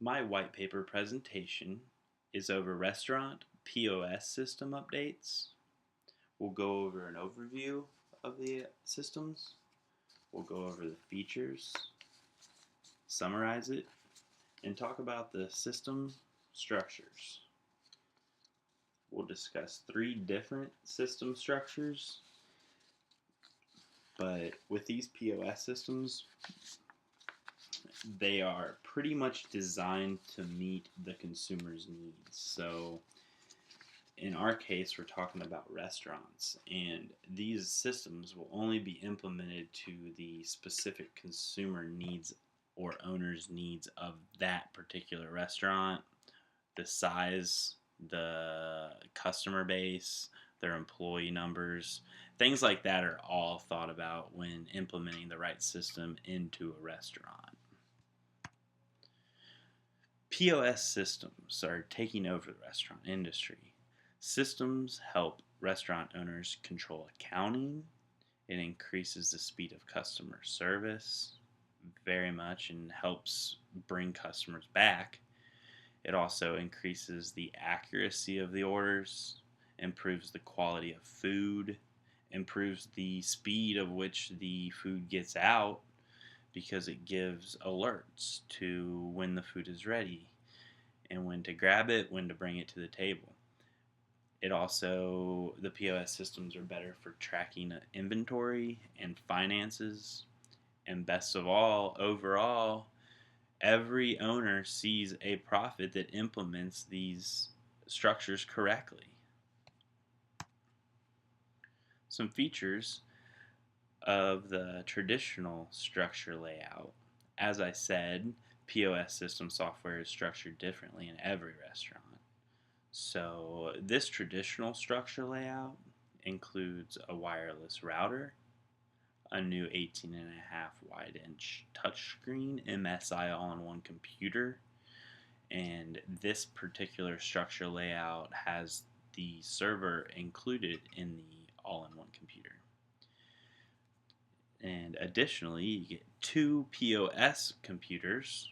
My white paper presentation is over restaurant POS system updates. We'll go over an overview of the systems. We'll go over the features, summarize it, and talk about the system structures. We'll discuss three different system structures, but with these POS systems, they are pretty much designed to meet the consumer's needs. So in our case, we're talking about restaurants, and these systems will only be implemented to the specific consumer needs or owner's needs of that particular restaurant, the size, the customer base, their employee numbers. Things like that are all thought about when implementing the right system into a restaurant. POS systems are taking over the restaurant industry. Systems help restaurant owners control accounting. It increases the speed of customer service very much and helps bring customers back. It also increases the accuracy of the orders, improves the quality of food, improves the speed of which the food gets out because it gives alerts to when the food is ready and when to grab it, when to bring it to the table. It also, the POS systems are better for tracking inventory and finances. And best of all, overall, every owner sees a profit that implements these structures correctly. Some features of the traditional structure layout. As I said, POS system software is structured differently in every restaurant. So this traditional structure layout includes a wireless router, a new 18.5 wide inch touchscreen MSI all-in-one computer, and this particular structure layout has the server included in the all-in-one computer. And additionally, you get two POS computers,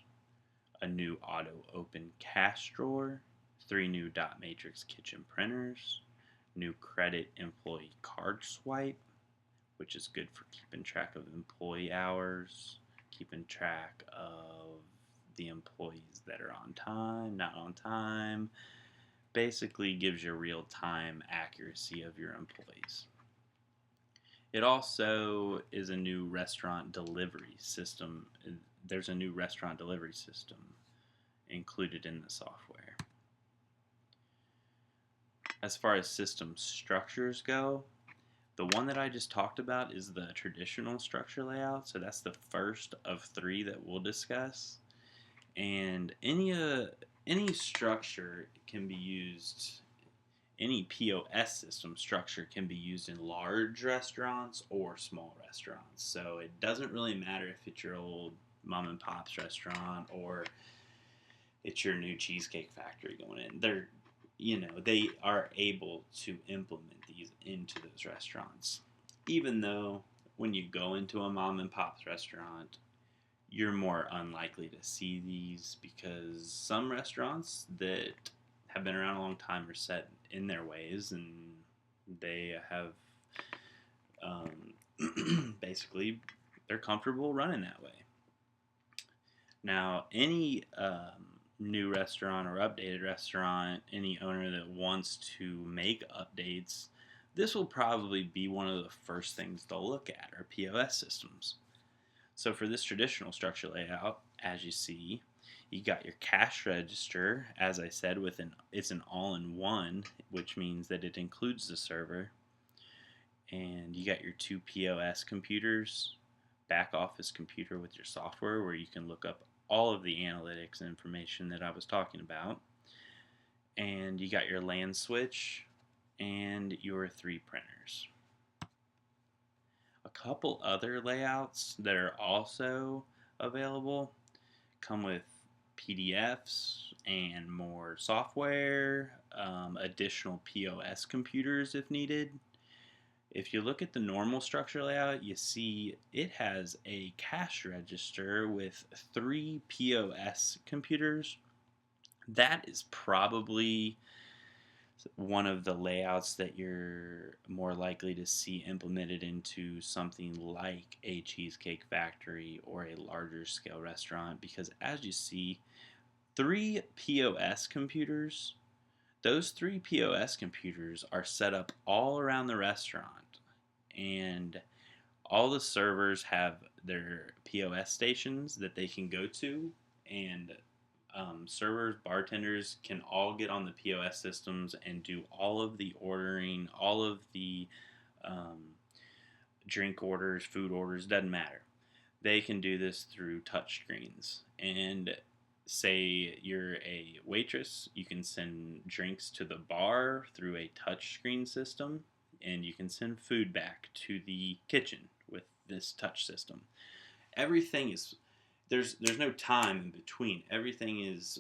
a new auto open cash drawer, three new dot matrix kitchen printers, new credit employee card swipe, which is good for keeping track of employee hours, keeping track of the employees that are on time, not on time. Basically gives you real time accuracy of your employees. It also is a new restaurant delivery system. There's a new restaurant delivery system included in the software. As far as system structures go, the one that I just talked about is the traditional structure layout. So that's the first of three that we'll discuss. And any structure can be used. Any POS system structure can be used in large restaurants or small restaurants. So it doesn't really matter if it's your old mom and pop's restaurant or it's your new cheesecake factory going in. They are able to implement these into those restaurants. Even though when you go into a mom and pop's restaurant, you're more unlikely to see these because some restaurants that have been around a long time are set in their ways and they have basically they're comfortable running that way. Now, any new restaurant or updated restaurant, any owner that wants to make updates, this will probably be one of the first things they'll look at are POS systems. So for this traditional structure layout, as you see, you got your cash register, as I said, it's an all-in-one, which means that it includes the server. And you got your two POS computers, back office computer with your software where you can look up all of the analytics and information that I was talking about. And you got your LAN switch and your three printers. A couple other layouts that are also available come with PDFs and more software, additional POS computers if needed, If you look at the normal structure layout, you see it has a cash register with 3 POS computers. That is probably one of the layouts that you're more likely to see implemented into something like a Cheesecake Factory or a larger scale restaurant, because as you see, 3 POS computers, those 3 POS computers are set up all around the restaurant, and all the servers have their POS stations that they can go to, and servers, bartenders can all get on the POS systems and do all of the ordering, all of the um, drink orders, food orders, doesn't matter. They can do this through touch screens. And say you're a waitress, you can send drinks to the bar through a touch screen system, and you can send food back to the kitchen with this touch system. Everything is there's no time in between. Everything is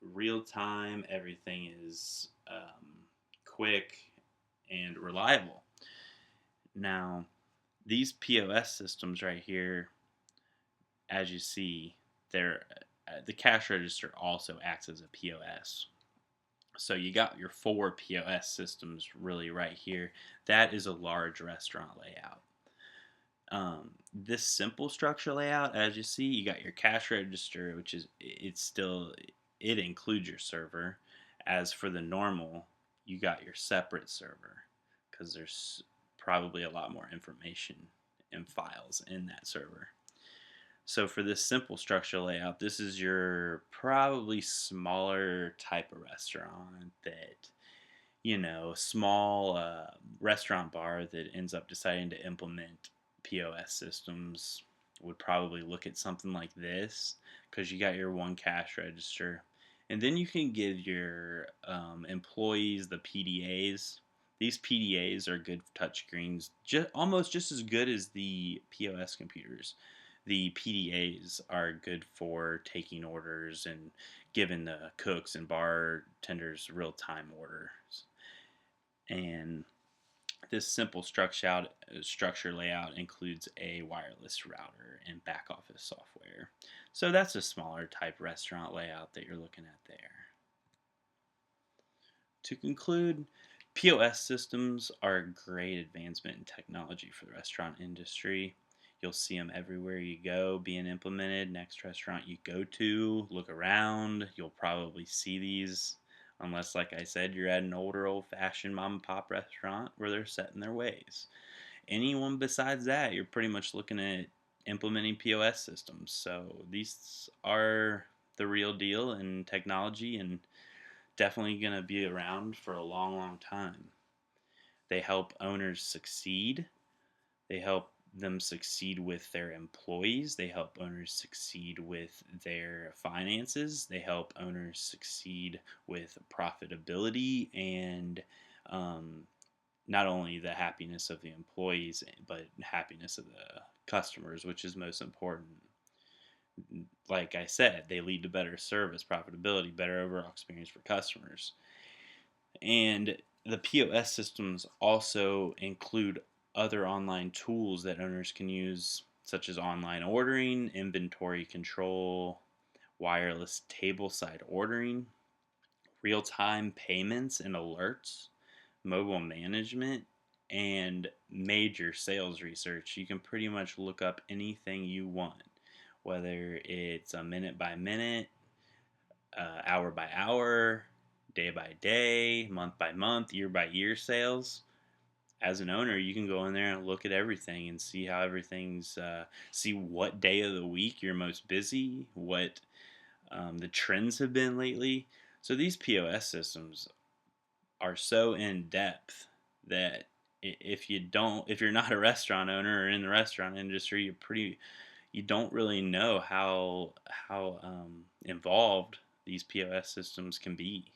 real time. Everything is quick and reliable. Now, these POS systems right here, as you see, they're the cash register also acts as a POS. So you got your 4 POS systems really right here. That is a large restaurant layout. This simple structure layout, as you see, you got your cash register, which is it includes your server. As for the normal, you got your separate server because there's probably a lot more information and files in that server. So for this simple structure layout, this is your probably smaller type of restaurant that, small restaurant bar that ends up deciding to implement POS systems would probably look at something like this, because you got your one cash register. And then you can give your employees the PDAs. These PDAs are good touchscreens, almost just as good as the POS computers. The PDAs are good for taking orders and giving the cooks and bartenders real-time orders. And this simple structure layout includes a wireless router and back office software. So that's a smaller type restaurant layout that you're looking at there. To conclude, POS systems are a great advancement in technology for the restaurant industry. You'll see them everywhere you go being implemented. Next restaurant you go to, look around, you'll probably see these. Unless, like I said, you're at an older, old-fashioned mom-and-pop restaurant where they're set in their ways. Anyone besides that, you're pretty much looking at implementing POS systems. So these are the real deal in technology, and definitely going to be around for a long, long time. They help owners succeed. They help them succeed with their employees. They help owners succeed with their finances. They help owners succeed with profitability and not only the happiness of the employees, but happiness of the customers, which is most important. Like I said, they lead to better service, profitability, better overall experience for customers. And the POS systems also include other online tools that owners can use, such as online ordering, inventory control, wireless tableside ordering, real time payments and alerts, mobile management, and major sales research. You can pretty much look up anything you want, whether it's a minute by minute, hour by hour, day by day, month by month, year by year sales. As an owner, you can go in there and look at everything and see how everything's, see what day of the week you're most busy, what the trends have been lately. So these POS systems are so in depth that if you're not a restaurant owner or in the restaurant industry, you don't really know how involved these POS systems can be.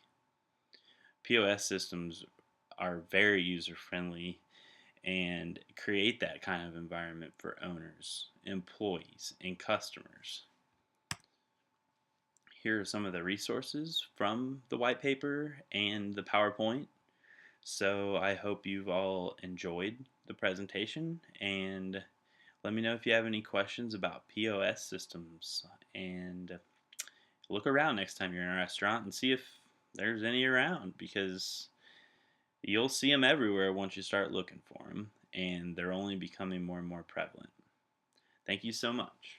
POS systems are very user friendly and create that kind of environment for owners, employees, and customers. Here are some of the resources from the white paper and the PowerPoint. So I hope you've all enjoyed the presentation, and let me know if you have any questions about POS systems. And look around next time you're in a restaurant and see if there's any around, because you'll see them everywhere once you start looking for them, and they're only becoming more and more prevalent. Thank you so much.